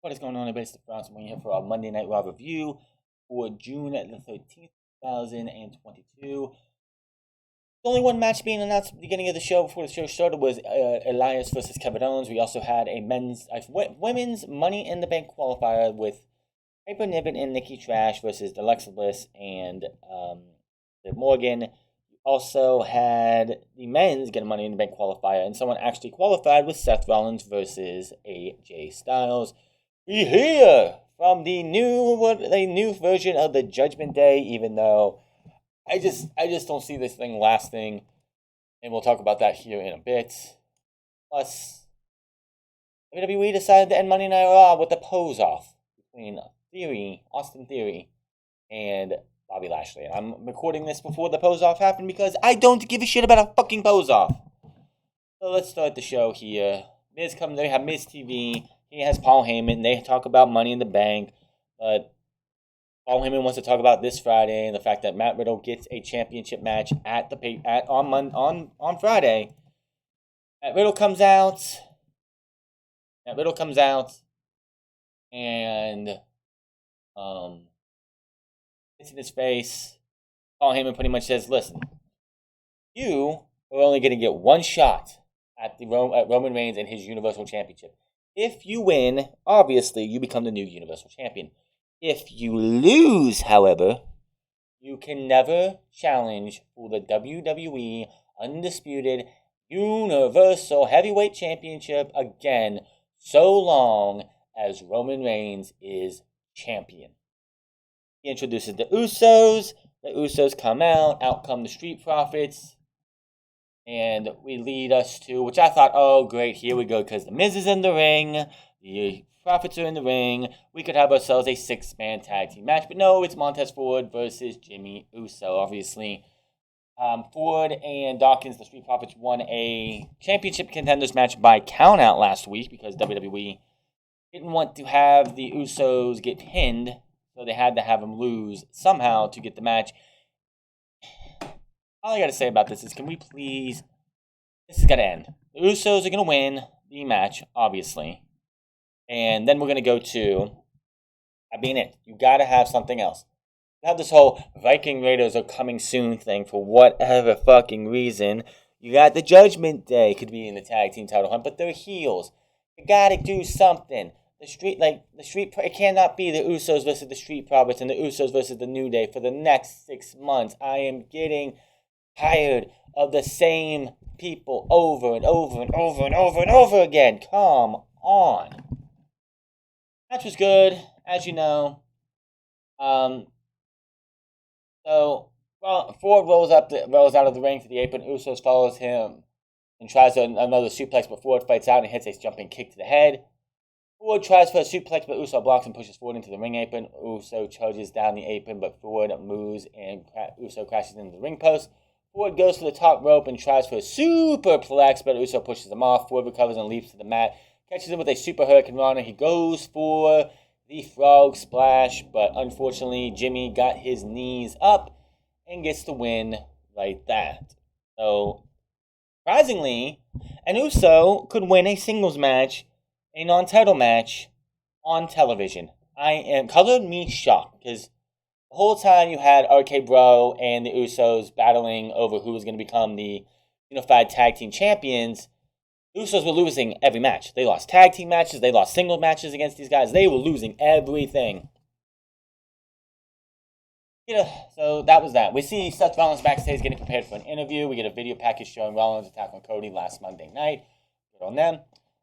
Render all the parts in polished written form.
What is going on, everybody? It's the Bronx. We're here for our Monday Night Raw review for June the 13th, 2022. The only one match being announced at the beginning of the show before the show started was Elias versus Kevin Owens. We also had a women's Money in the Bank qualifier with Piper Niven and Nikki Trash versus Alexa Bliss and Liv Morgan. Also had the men's get a Money in the Bank qualifier, and someone actually qualified with Seth Rollins versus AJ Styles. We hear from the new version of the Judgment Day, even though I just don't see this thing lasting, and we'll talk about that here in a bit. Plus, WWE decided to end Monday Night Raw with a pose off between Austin Theory, and Bobby Lashley. And I'm recording this before the pose off happened because I don't give a shit about a fucking pose off. So let's start the show here. Miz comes. They have Miz TV. He has Paul Heyman. They talk about Money in the Bank, but Paul Heyman wants to talk about this Friday and the fact that Matt Riddle gets a championship match on Friday. Matt Riddle comes out, and it's in his face. Paul Heyman pretty much says, "Listen, you are only going to get one shot at Roman Reigns and his Universal Championship. If you win, obviously, you become the new Universal Champion. If you lose, however, you can never challenge for the WWE Undisputed Universal Heavyweight Championship again, so long as Roman Reigns is champion." He introduces the Usos. The Usos come out come the Street Profits. And we lead us to, which I thought, oh, great, here we go, because the Miz is in the ring, the Profits are in the ring, we could have ourselves a 6-man tag team match, but no, it's Montez Ford versus Jimmy Uso, obviously. Ford and Dawkins, the Street Profits, won a championship contenders match by countout last week, because WWE didn't want to have the Usos get pinned, so they had to have them lose somehow to get the match. All I gotta say about this is, can we please... This is gonna end. The Usos are gonna win the match, obviously. And then we're gonna go to... you gotta have something else. You have this whole Viking Raiders are coming soon thing for whatever fucking reason. You got the Judgment Day could be in the tag team title hunt, but they're heels. You gotta do something. It cannot be the Usos versus the Street Profits and the Usos versus the New Day for the next 6 months. I am getting tired of the same people over and over and over and over and over again. Come on. Match was good, as you know. Ford rolls out of the ring to the apron. Usos follows him and tries another suplex, but Ford fights out and hits a jumping kick to the head. Ford tries for a suplex, but Uso blocks and pushes Ford into the ring apron. Uso charges down the apron, but Ford moves and Uso crashes into the ring post. Ford goes for the top rope and tries for a superplex, but Uso pushes him off. Ford recovers and leaps to the mat. Catches him with a super hurricane runner. He goes for the frog splash, but unfortunately Jimmy got his knees up and gets the win like that. So, surprisingly, an Uso could win a singles match, a non-title match, on television. Colored me shocked, because the whole time you had RK Bro and the Usos battling over who was going to become the Unified Tag Team Champions. The Usos were losing every match. They lost tag team matches, they lost single matches against these guys. They were losing everything. So that was that. We see Seth Rollins backstage getting prepared for an interview. We get a video package showing Rollins attack on Cody last Monday night. Good on them.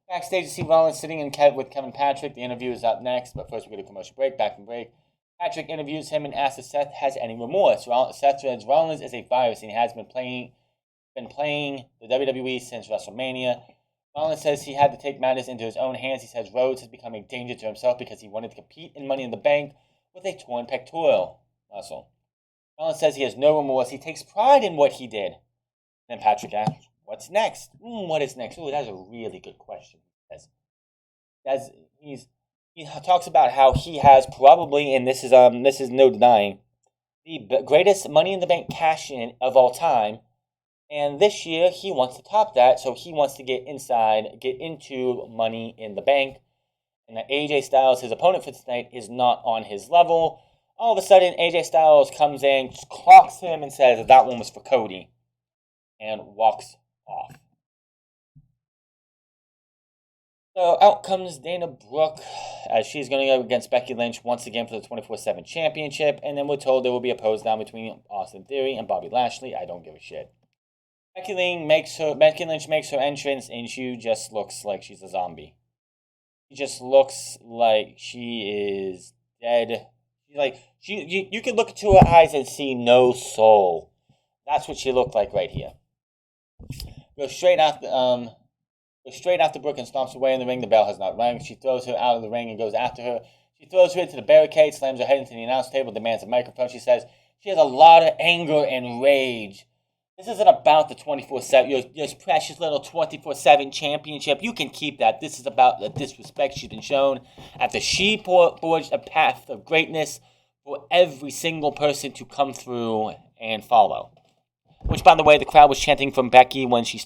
Backstage, you see Rollins sitting with Kevin Patrick. The interview is up next, but first we get a commercial break. Back from break. Patrick interviews him and asks if Seth has any remorse. Seth says Rollins is a virus and he has been playing the WWE since WrestleMania. Rollins says he had to take matters into his own hands. He says Rhodes has become a danger to himself because he wanted to compete in Money in the Bank with a torn pectoral muscle. Rollins says he has no remorse. He takes pride in what he did. Then Patrick asks, what's next? What is next? Ooh, that's a really good question. He talks about how he has probably, and this is no denying, the greatest Money in the Bank cash-in of all time. And this year, he wants to top that, so he wants to get into Money in the Bank. and that AJ Styles, his opponent for tonight, is not on his level. All of a sudden, AJ Styles comes in, clocks him, and says that one was for Cody, and walks off. So out comes Dana Brooke, as she's going to go against Becky Lynch once again for the 24/7 championship, and then we're told there will be a pose down between Austin Theory and Bobby Lashley. I don't give a shit. Becky Lynch makes her entrance, and she just looks like she's a zombie. She just looks like she is dead. You could look into her eyes and see no soul. That's what she looked like right here. Go straight after Brooke and stomps away in the ring. The bell has not rung. She throws her out of the ring and goes after her. She throws her into the barricade, slams her head into the announce table, demands a microphone. She says she has a lot of anger and rage. This isn't about the 24/7, your precious little 24/7 championship. You can keep that. This is about the disrespect she's been shown after she forged a path of greatness for every single person to come through and follow. Which, by the way, the crowd was chanting from Becky when she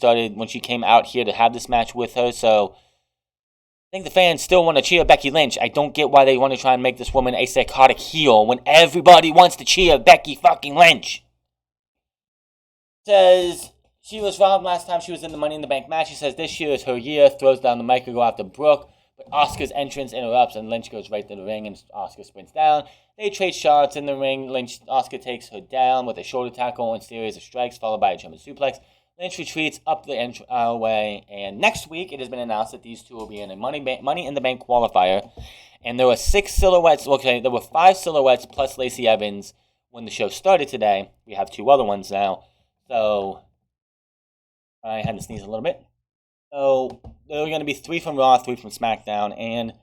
came out here to have this match with her. So I think the fans still want to cheer Becky Lynch. I don't get why they want to try and make this woman a psychotic heel when everybody wants to cheer Becky fucking Lynch. Says she was robbed last time she was in the Money in the Bank match. She says this year is her year. Throws down the mic to go after Brooke. But Asuka's entrance interrupts and Lynch goes right to the ring and Asuka sprints down. They trade shots in the ring. Asuka takes her down with a shoulder tackle and series of strikes followed by a German suplex. Lynch retreats up the way, and next week it has been announced that these two will be in a Money in the Bank qualifier. And there were 6 silhouettes. Okay, there were 5 silhouettes plus Lacey Evans when the show started today. We have 2 other ones now. So I had to sneeze a little bit. So there are going to be 3 from Raw, 3 from SmackDown, and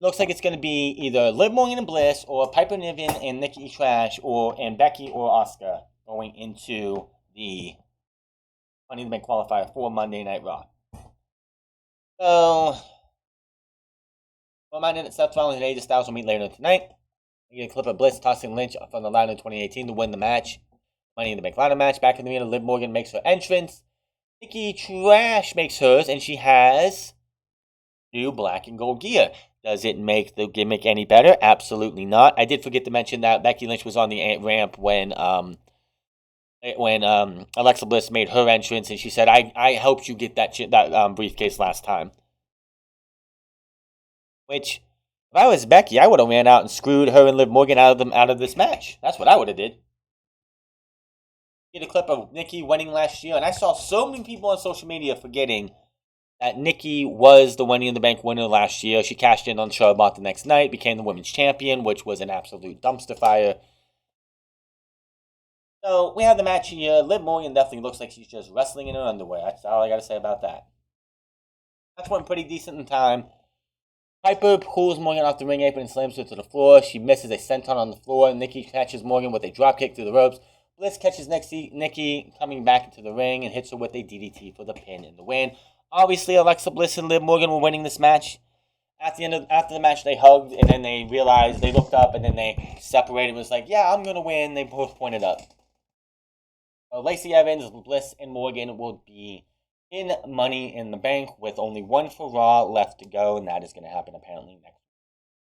looks like it's going to be either Liv Morgan and Bliss or Piper Niven and Nikki Trash and Becky or Asuka going into the Money in the Bank qualifier for Monday Night Raw. So, reminded that Seth Rollins and AJ Styles will meet later tonight. We get a clip of Bliss tossing Lynch from the ladder in 2018 to win the match. Money in the Bank ladder match. Back in the arena, Liv Morgan makes her entrance. Nikki Trash makes hers, and she has new black and gold gear. Does it make the gimmick any better? Absolutely not. I did forget to mention that Becky Lynch was on the ramp when Alexa Bliss made her entrance, and she said, I helped you get that briefcase last time. Which, if I was Becky, I would have ran out and screwed her and Liv Morgan out of this match. That's what I would have did. Get a clip of Nikki winning last year, and I saw so many people on social media forgetting that Nikki was the Money in the Bank winner last year. She cashed in on Charlotte the next night, became the women's champion, which was an absolute dumpster fire. So we have the match here. Liv Morgan definitely looks like she's just wrestling in her underwear. That's all I got to say about that. That's went pretty decent in time. Piper pulls Morgan off the ring apron and slams her to the floor. She misses a senton on the floor. Nikki catches Morgan with a dropkick through the ropes. Bliss catches Nikki coming back into the ring and hits her with a DDT for the pin and the win. Obviously, Alexa Bliss and Liv Morgan were winning this match. After the match, they hugged, and then they realized, they looked up, and then they separated. It was like, yeah, I'm going to win. They both pointed up. Lacey Evans, Bliss, and Morgan will be in Money in the Bank with only 1 for Raw left to go, and that is going to happen apparently next week.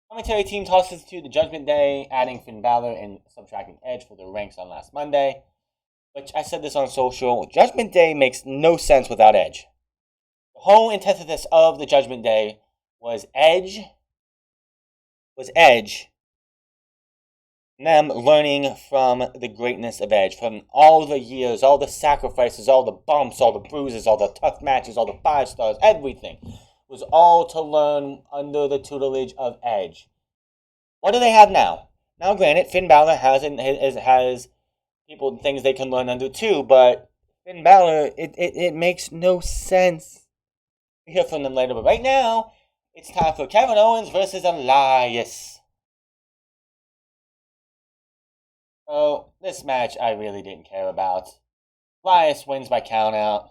Commentary team tosses to the Judgment Day, adding Finn Balor and subtracting Edge for their ranks on last Monday. Which, I said this on social, Judgment Day makes no sense without Edge. The whole antithesis of the Judgment Day was Edge, and them learning from the greatness of Edge, from all the years, all the sacrifices, all the bumps, all the bruises, all the tough matches, all the 5 stars, everything was all to learn under the tutelage of Edge. What do they have now? Now, granted, Finn Balor has things they can learn under too, but Finn Balor, it makes no sense. We'll hear from them later, but right now, it's time for Kevin Owens versus Elias. So, this match I really didn't care about. Elias wins by countout.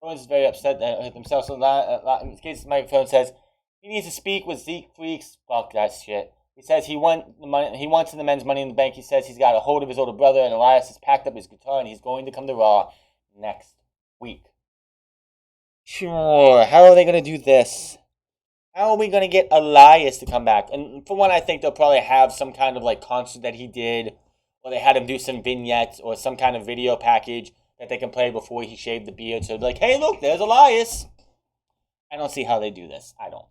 Owens is very upset with himself, so in case the microphone says he needs to speak with Zeke Freaks. Fuck that shit. He says he wants in the men's Money in the Bank. He says he's got a hold of his older brother, and Elias has packed up his guitar, and he's going to come to Raw next week. Sure, how are they going to do this? How are we going to get Elias to come back? And for one, I think they'll probably have some kind of like concert that he did, or they had him do some vignettes or some kind of video package that they can play before he shaved the beard. So like, hey, look, there's Elias. I don't see how they do this. I don't.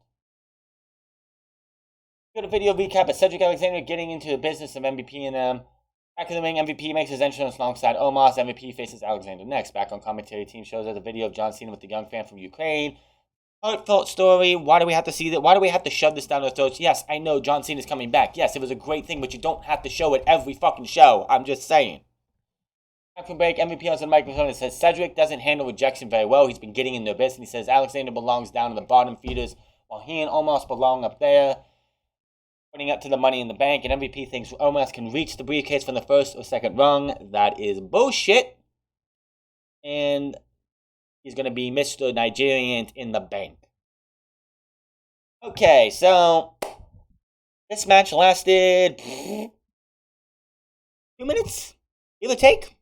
Got a video recap of Cedric Alexander getting into the business of MVP and them. Back in the ring, MVP makes his entrance alongside Omos. MVP faces Alexander next. Back on commentary, team shows us a video of John Cena with the young fan from Ukraine. Heartfelt story. Why do we have to see that? Why do we have to shove this down our throats? Yes, I know John Cena's coming back. Yes, it was a great thing, but you don't have to show it every fucking show. I'm just saying. After break, MVP on the microphone and says Cedric doesn't handle rejection very well. He's been getting in the abyss, and he says Alexander belongs down to the bottom feeders, while he and Omos belong up there. Putting up to the Money in the Bank, and MVP thinks Omos can reach the briefcase from the first or second rung. That is bullshit. And he's going to be Mr. Nigerian in the Bank. Okay, so this match lasted 2 minutes, give or take.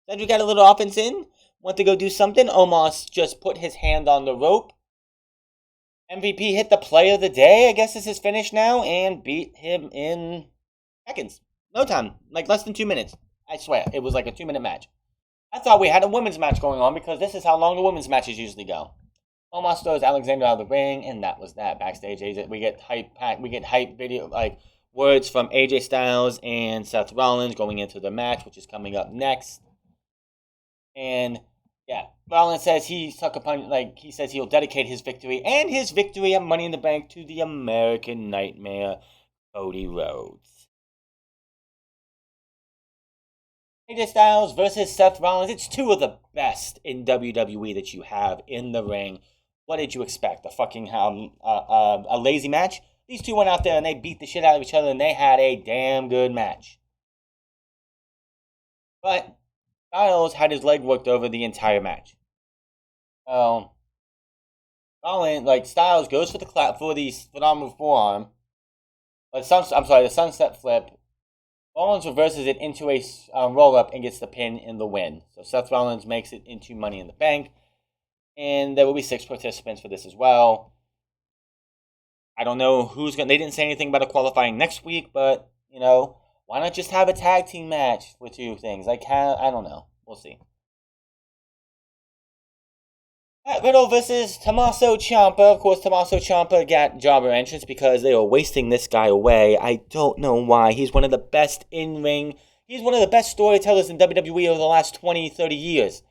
Cedric got a little offense in, went to go do something. Omos just put his hand on the rope. MVP hit the play of the day, I guess is his finish now, and beat him in seconds. No time, like less than 2 minutes. I swear, it was like a 2-minute match. I thought we had a women's match going on because this is how long the women's matches usually go. Omos throws Alexander out of the ring, and that was that. Backstage, we get hype video, like words from AJ Styles and Seth Rollins going into the match, which is coming up next. And yeah, Rollins says he says he'll dedicate his victory and his victory at Money in the Bank to the American Nightmare, Cody Rhodes. AJ Styles versus Seth Rollins. It's two of the best in WWE that you have in the ring. What did you expect? A lazy match? These two went out there and they beat the shit out of each other and they had a damn good match. But Styles had his leg worked over the entire match. So Styles goes for the clap for the phenomenal forearm. The sunset flip. Rollins reverses it into a roll-up and gets the pin in the win. So Seth Rollins makes it into Money in the Bank. And there will be 6 participants for this as well. I don't know who's going to... They didn't say anything about a qualifying next week, but, why not just have a tag team match for 2 things? I don't know. We'll see. Matt Riddle versus Tommaso Ciampa. Of course, Tommaso Ciampa got jobber entrance because they were wasting this guy away. I don't know why. He's one of the best in-ring. He's one of the best storytellers in WWE over the last 20, 30 years.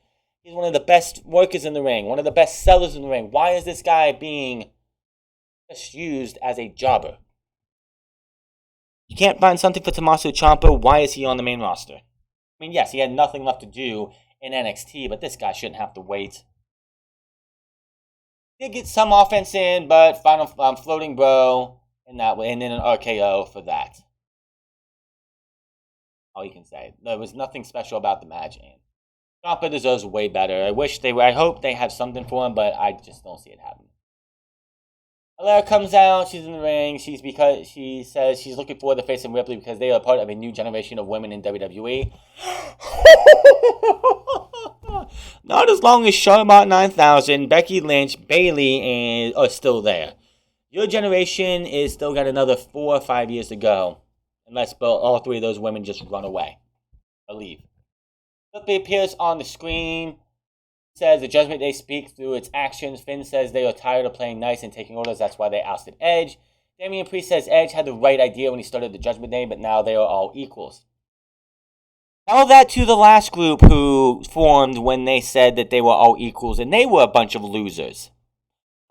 He's one of the best workers in the ring. One of the best sellers in the ring. Why is this guy being just used as a jobber? You can't find something for Tommaso Ciampa. Why is he on the main roster? I mean, yes, he had nothing left to do in NXT, but this guy shouldn't have to wait. Did get some offense in, but final floating bro in that way, and then an RKO for that. All you can say. There was nothing special about the match, and Ciampa deserves way better. I hope they have something for him, but I just don't see it happening. Elias comes out, she's in the ring, she says she's looking forward to facing Ripley because they are part of a new generation of women in WWE. Not as long as Charlotte 9000, Becky Lynch, Bayley are still there. Your generation is still got another 4 or 5 years to go. Unless all 3 of those women just run away. Or leave. Ripley appears on the screen. Says the Judgment Day speaks through its actions. Finn says they are tired of playing nice and taking orders. That's why they ousted Edge. Damian Priest says Edge had the right idea when he started the Judgment Day, but now they are all equals. Tell that to the last group who formed when they said that they were all equals, and they were a bunch of losers.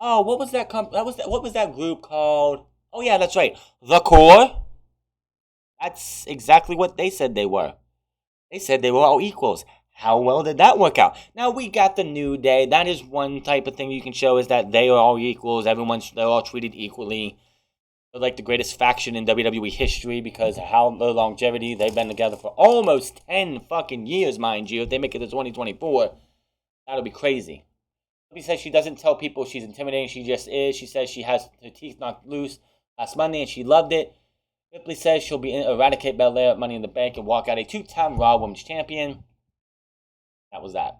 Oh, what was that? What was that group called? Oh yeah, that's right, The Core. That's exactly what they said they were. They said they were all equals. How well did that work out? Now we got the New Day. That is one type of thing you can show is that they are all equals. They're all treated equally. They're like the greatest faction in WWE history because of how the longevity. They've been together for almost 10 fucking years, mind you. If they make it to 2024, that'll be crazy. She says she doesn't tell people she's intimidating. She just is. She says she has her teeth knocked loose last Monday and she loved it. Ripley says she'll eradicate Belair at Money in the Bank and walk out a 2-time Raw Women's Champion. That was that.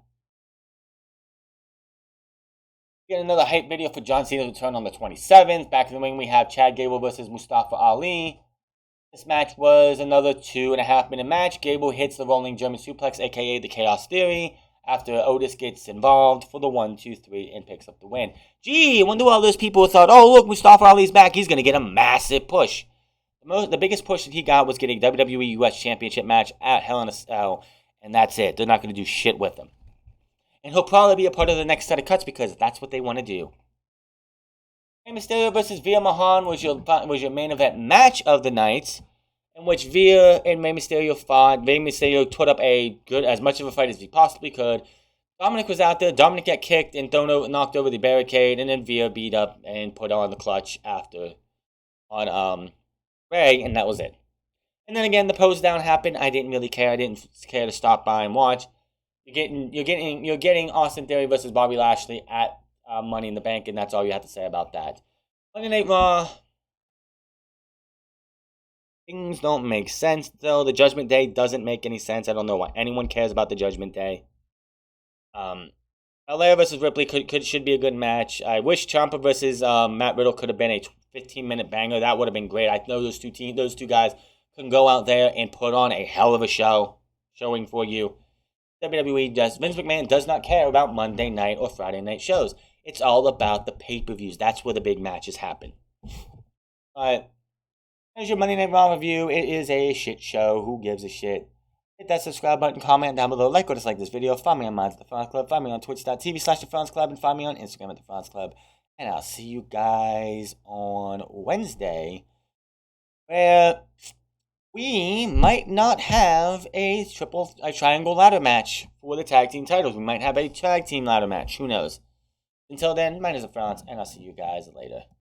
Get another hype video for John Cena's return on the 27th. Back in the ring, we have Chad Gable versus Mustafa Ali. This match was another 2.5-minute match. Gable hits the rolling German suplex, aka the Chaos Theory, after Otis gets involved for the 1, 2, 3 and picks up the win. Gee, I wonder why all those people thought, oh, look, Mustafa Ali's back. He's going to get a massive push. The biggest push that he got was getting a WWE US Championship match at Hell in a Cell, and that's it. They're not going to do shit with him. And he'll probably be a part of the next set of cuts because that's what they want to do. Rey Mysterio versus Veer Mahan was your main event match of the night, in which Veer and Rey Mysterio fought. Rey Mysterio put up as much of a fight as he possibly could. Dominic was out there. Dominic got kicked and knocked over the barricade, and then Veer beat up and put on the clutch on Rey, and that was it. And then again, the pose down happened. I didn't really care. I didn't care to stop by and watch. You're getting Austin Theory versus Bobby Lashley at Money in the Bank, and that's all you have to say about that. Monday Night Raw. Things don't make sense, though. The Judgment Day doesn't make any sense. I don't know why anyone cares about the Judgment Day. Elias versus Ripley should be a good match. I wish Ciampa versus Matt Riddle could have been a 15-minute banger. That would have been great. I know those two guys can go out there and put on a hell of a showing for you. WWE Vince McMahon does not care about Monday night or Friday night shows. It's all about the pay-per-views. That's where the big matches happen. But there's your Monday Night Raw review. It is a shit show. Who gives a shit? Hit that subscribe button, comment down below, like or dislike this video. Find me on Minds of the France Club. Find me on twitch.tv/The France Club. And find me on Instagram at The France Club. And I'll see you guys on Wednesday, where we might not have a triangle ladder match for the tag team titles. We might have a tag team ladder match. Who knows? Until then, my name is France, and I'll see you guys later.